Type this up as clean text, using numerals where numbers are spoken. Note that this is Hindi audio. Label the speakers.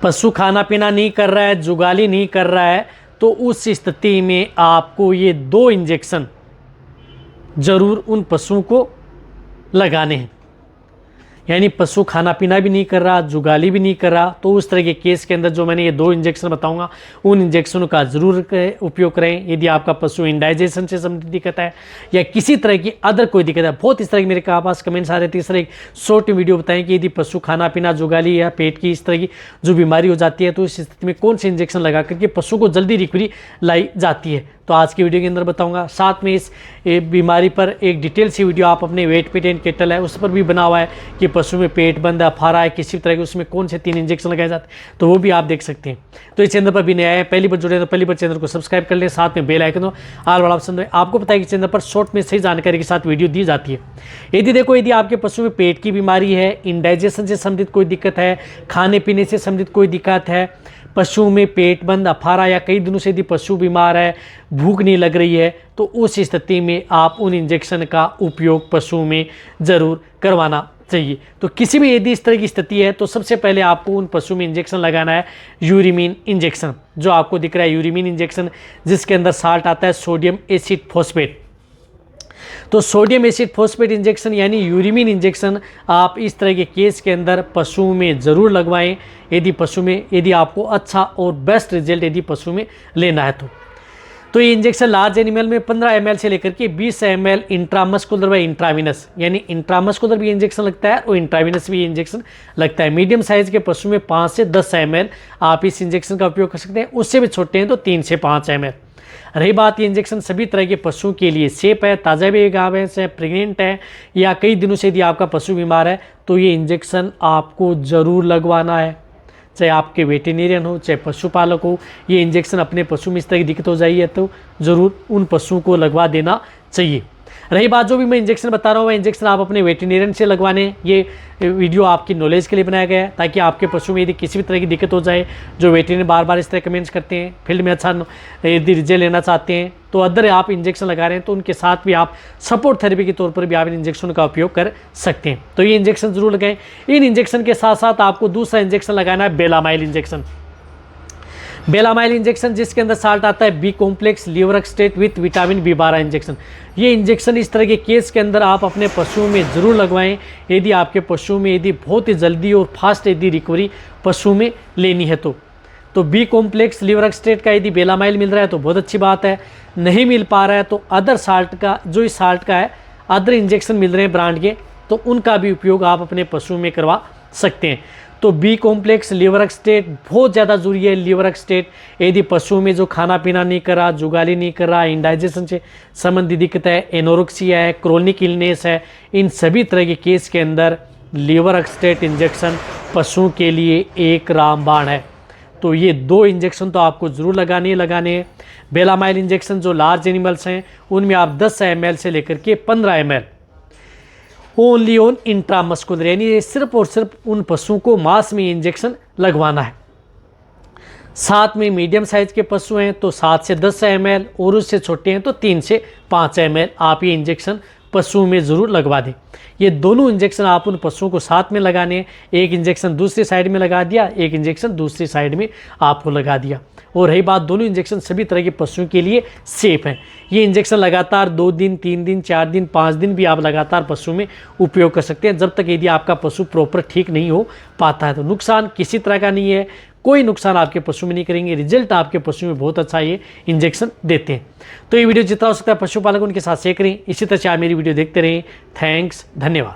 Speaker 1: पशु खाना पीना नहीं कर रहा है, जुगाली नहीं कर रहा है, तो उस स्थिति में आपको ये 2 इंजेक्शन ज़रूर उन पशुओं को लगाने हैं। यानी पशु खाना पीना भी नहीं कर रहा, जुगाली भी नहीं कर रहा, तो उस तरह के केस के अंदर जो मैंने ये 2 इंजेक्शन बताऊंगा उन इंजेक्शनों का ज़रूर उपयोग करें। यदि आपका पशु इंडाइजेशन से संबंधित दिक्कत है या किसी तरह की अदर कोई दिक्कत है, बहुत इस तरह की मेरे पास कमेंट्स आ रहे थे, इस तरह एक शॉर्ट वीडियो बताएं कि यदि पशु खाना पीना, जुगाली या पेट की इस तरह की जो बीमारी हो जाती है तो इस स्थिति में कौन से इंजेक्शन लगा करके पशु को जल्दी रिकवरी लाई जाती है, तो आज की वीडियो के अंदर बताऊंगा। साथ में इस बीमारी पर एक डिटेल सी वीडियो आप अपने वेट पेट एंड केटल है उस पर भी बना हुआ है कि पशु में पेट बंद है, अफारा है, किसी तरह के उसमें कौन से 3 इंजेक्शन लगाए जाते हैं, तो वो भी आप देख सकते हैं। तो इस चैनल पर भी नया है, पहली बार जुड़े तो पहली बार चैनल को सब्सक्राइब कर लें, साथ में बेल आइकन दो, ऑल वाला ऑप्शन दो। आपको पता है कि चैनल पर शॉर्ट में सही जानकारी के साथ वीडियो दी जाती है। यदि आपके पशु में पेट की बीमारी है, इंडाइजेशन से संबंधित कोई दिक्कत है, खाने पीने से संबंधित कोई दिक्कत है, पशु में पेट बंद, अफारा या कई दिनों से यदि पशु बीमार है, भूख नहीं लग रही है, तो उस स्थिति में आप उन इंजेक्शन का उपयोग पशु में ज़रूर करवाना चाहिए। तो किसी भी यदि इस तरह की स्थिति है तो सबसे पहले आपको उन पशु में इंजेक्शन लगाना है यूरिमीन इंजेक्शन, जो आपको दिख रहा है यूरिमीन इंजेक्शन, जिसके अंदर साल्ट आता है सोडियम एसिड फॉस्फेट। तो सोडियम एसिड फॉस्फेट इंजेक्शन यानी यूरिमीन इंजेक्शन आप इस तरह के केस के अंदर पशु में ज़रूर लगवाएं यदि आपको अच्छा और बेस्ट रिजल्ट यदि पशु में लेना है तो ये इंजेक्शन लार्ज एनिमल में 15 ml से लेकर के 20 ml इंट्रामस्कुलर व इंट्राविनस, यानी इंट्रामस्कुलर भी इंजेक्शन लगता है और इंट्राविनस भी इंजेक्शन लगता है। मीडियम साइज़ के पशु में 5 से 10 ml आप इस इंजेक्शन का उपयोग कर सकते हैं, उससे भी छोटे हैं तो 3 से 5 ml। रही बात, ये इंजेक्शन सभी तरह के पशुओं के लिए सेफ है, ताज़ा भी गाँव है, चाहे प्रेग्नेंट है या कई दिनों से यदि आपका पशु बीमार है तो ये इंजेक्शन आपको ज़रूर लगवाना है। चाहे आपके वेटेरियन हो, चाहे पशुपालक हो, ये इंजेक्शन अपने पशु में इस तरह की दिक्कत हो जाइए तो ज़रूर उन पशुओं को लगवा देना चाहिए। रही बात, जो भी मैं इंजेक्शन बता रहा हूँ वह इंजेक्शन आप अपने वेटेरियन से लगवाने, ये वीडियो आपकी नॉलेज के लिए बनाया गया है ताकि आपके पशु में यदि किसी भी तरह की दिक्कत हो जाए, जो वेटेरियन बार बार इस तरह कमेंट्स करते हैं, फील्ड में अच्छा यदि रिजल्ट लेना चाहते हैं तो अदर आप इंजेक्शन लगा रहे हैं तो उनके साथ भी आप सपोर्ट थेरेपी के तौर पर भी आप इन इंजेक्शन का उपयोग कर सकते हैं। तो ये इंजेक्शन ज़रूर लगाएं। इन इंजेक्शन के साथ साथ आपको दूसरा इंजेक्शन लगाना है बेलामाइल इंजेक्शन। बेलामाइल इंजेक्शन जिसके अंदर साल्ट आता है बी कॉम्प्लेक्स लीवरक्सटेट विथ विटामिन B12 इंजेक्शन। ये इंजेक्शन इस तरह के केस के अंदर आप अपने पशुओं में ज़रूर लगवाएं यदि आपके पशुओं में यदि बहुत ही जल्दी और फास्ट यदि रिकवरी पशु में लेनी है तो बी कॉम्प्लेक्स लीवरक्सटेट का यदि बेलामाइल मिल रहा है तो बहुत अच्छी बात है। नहीं मिल पा रहा है तो अदर साल्ट का, जो इस साल्ट का है, अदर इंजेक्शन मिल रहे हैं ब्रांड के, तो उनका भी उपयोग आप अपने पशुओं में करवा सकते हैं। तो बी कॉम्प्लेक्स लीवरक्सटेट बहुत ज़्यादा जरूरी है। लीवरक्सटेट यदि पशुओं में जो खाना पीना नहीं कर रहा, जुगाली नहीं कर रहा, इंडाइजेशन से संबंधित दिक्कत है, एनोरेक्सिया है, क्रोनिक इलनेस है, इन सभी तरह के केस के अंदर लीवरक्सटेट इंजेक्शन पशुओं के लिए एक रामबाण है। तो ये 2 इंजेक्शन तो आपको ज़रूर लगाने हैं। बेलामाइल इंजेक्शन जो लार्ज एनिमल्स हैं उनमें आप 10 ml से लेकर के 15 ml ओनली ऑन इंट्रामस्कुलर, यानी सिर्फ और सिर्फ उन पशुओं को मांस में इंजेक्शन लगवाना है। साथ में मीडियम साइज के पशु हैं तो 7 से 10 ml और उससे छोटे हैं तो 3 से 5 ml आप ये इंजेक्शन पशुओं में ज़रूर लगवा दें। ये दोनों इंजेक्शन आप उन पशुओं को साथ में लगाने हैं। एक इंजेक्शन दूसरी साइड में लगा दिया, एक इंजेक्शन दूसरी साइड में आपको लगा दिया। और रही बात, दोनों इंजेक्शन सभी तरह के पशुओं के लिए सेफ हैं। ये इंजेक्शन लगातार 2 दिन, 3 दिन, 4 दिन, 5 दिन भी आप लगातार पशु में उपयोग कर सकते हैं, जब तक यदि आपका पशु प्रॉपर ठीक नहीं हो पाता है। तो नुकसान किसी तरह का नहीं है, कोई नुकसान आपके पशु में नहीं करेंगे, रिजल्ट आपके पशु में बहुत अच्छा ये इंजेक्शन देते हैं। तो ये वीडियो जितना हो सकता है पशुपालक उनके साथ शेयर करें। इसी तरह से आप मेरी वीडियो देखते रहें। थैंक्स, धन्यवाद।